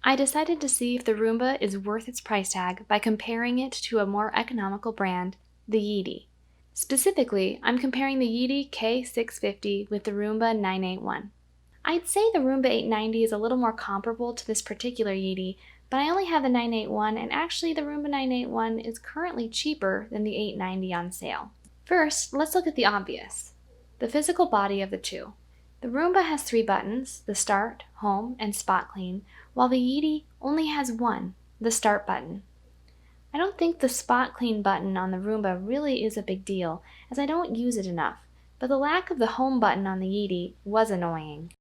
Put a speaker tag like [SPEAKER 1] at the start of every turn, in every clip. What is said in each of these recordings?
[SPEAKER 1] I decided to see if the Roomba is worth its price tag by comparing it to a more economical brand, the Yeedi. Specifically, I'm comparing the Yeedi K650 with the Roomba 981. I'd say the Roomba 890 is a little more comparable to this particular Yeedi, but I only have the 981, and actually the Roomba 981 is currently cheaper than the 890 on sale. First, let's look at the obvious, the physical body of the two. The Roomba has 3 buttons, the Start, Home, and Spot Clean, while the Yeedi only has one, the Start button. I don't think the Spot Clean button on the Roomba really is a big deal, as I don't use it enough, but the lack of the Home button on the Yeedi was annoying.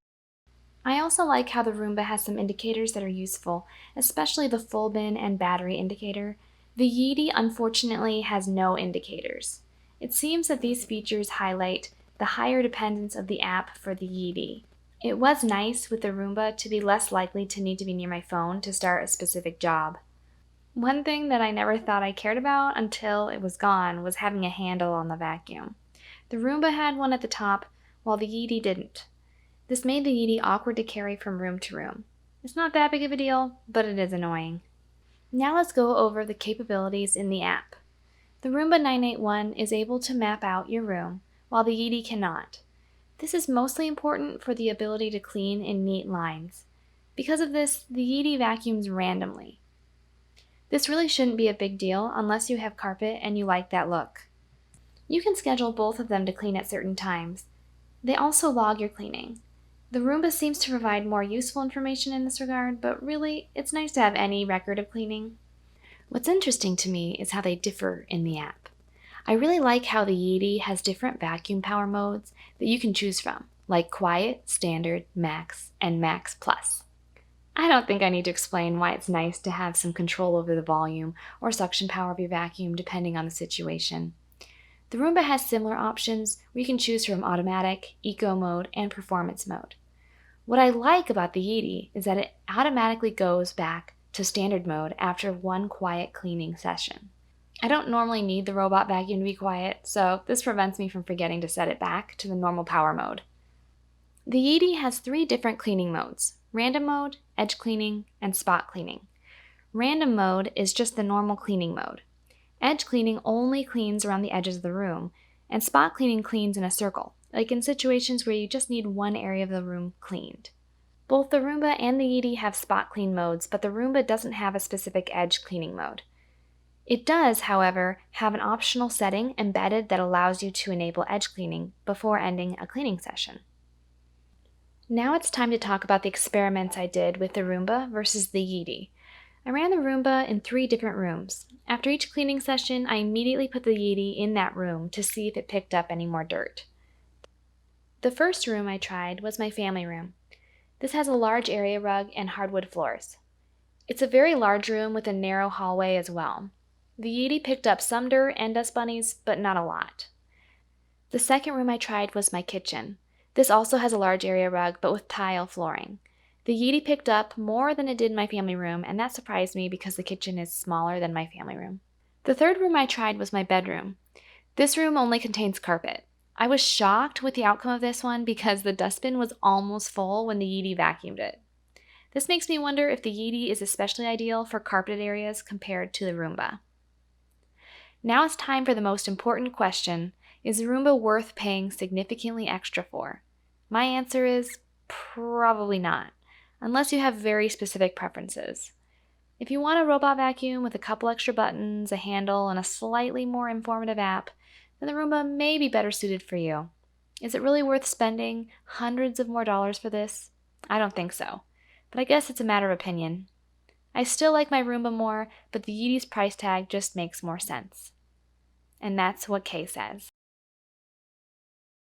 [SPEAKER 1] I also like how the Roomba has some indicators that are useful, especially the full bin and battery indicator. The Yeedi unfortunately has no indicators. It seems that these features highlight the higher dependence of the app for the Yeedi. It was nice with the Roomba to be less likely to need to be near my phone to start a specific job. One thing that I never thought I cared about until it was gone was having a handle on the vacuum. The Roomba had one at the top, while the Yeedi didn't. This made the Yeedi awkward to carry from room to room. It's not that big of a deal, but it is annoying. Now let's go over the capabilities in the app. The Roomba 981 is able to map out your room, while the Yeedi cannot. This is mostly important for the ability to clean in neat lines. Because of this, the Yeedi vacuums randomly. This really shouldn't be a big deal unless you have carpet and you like that look. You can schedule both of them to clean at certain times. They also log your cleaning. The Roomba seems to provide more useful information in this regard, but really, it's nice to have any record of cleaning. What's interesting to me is how they differ in the app. I really like how the Yeedi has different vacuum power modes that you can choose from, like Quiet, Standard, Max, and Max Plus. I don't think I need to explain why it's nice to have some control over the volume or suction power of your vacuum depending on the situation. The Roomba has similar options where you can choose from Automatic, Eco Mode, and Performance Mode. What I like about the Yeedi is that it automatically goes back to Standard Mode after one quiet cleaning session. I don't normally need the robot vacuum to be quiet, so this prevents me from forgetting to set it back to the normal power mode. The Yeedi has 3 different cleaning modes: Random Mode, Edge Cleaning, and Spot Cleaning. Random Mode is just the normal cleaning mode. Edge Cleaning only cleans around the edges of the room, and Spot Cleaning cleans in a circle, like in situations where you just need one area of the room cleaned. Both the Roomba and the Yeedi have Spot Clean modes, but the Roomba doesn't have a specific Edge Cleaning mode. It does, however, have an optional setting embedded that allows you to enable edge cleaning before ending a cleaning session. Now it's time to talk about the experiments I did with the Roomba versus the Yeedi. I ran the Roomba in 3 different rooms. After each cleaning session, I immediately put the Yeedi in that room to see if it picked up any more dirt. The first room I tried was my family room. This has a large area rug and hardwood floors. It's a very large room with a narrow hallway as well. The Yeedi picked up some dirt and dust bunnies, but not a lot. The second room I tried was my kitchen. This also has a large area rug, but with tile flooring. The Yeedi picked up more than it did in my family room, and that surprised me because the kitchen is smaller than my family room. The third room I tried was my bedroom. This room only contains carpet. I was shocked with the outcome of this one because the dustbin was almost full when the Yeedi vacuumed it. This makes me wonder if the Yeedi is especially ideal for carpeted areas compared to the Roomba. Now it's time for the most important question: is the Roomba worth paying significantly extra for? My answer is probably not, unless you have very specific preferences. If you want a robot vacuum with a couple extra buttons, a handle, and a slightly more informative app, then the Roomba may be better suited for you. Is it really worth spending hundreds of more dollars for this? I don't think so, but I guess it's a matter of opinion. I still like my Roomba more, but the Yeedi's price tag just makes more sense. And that's what Kay says.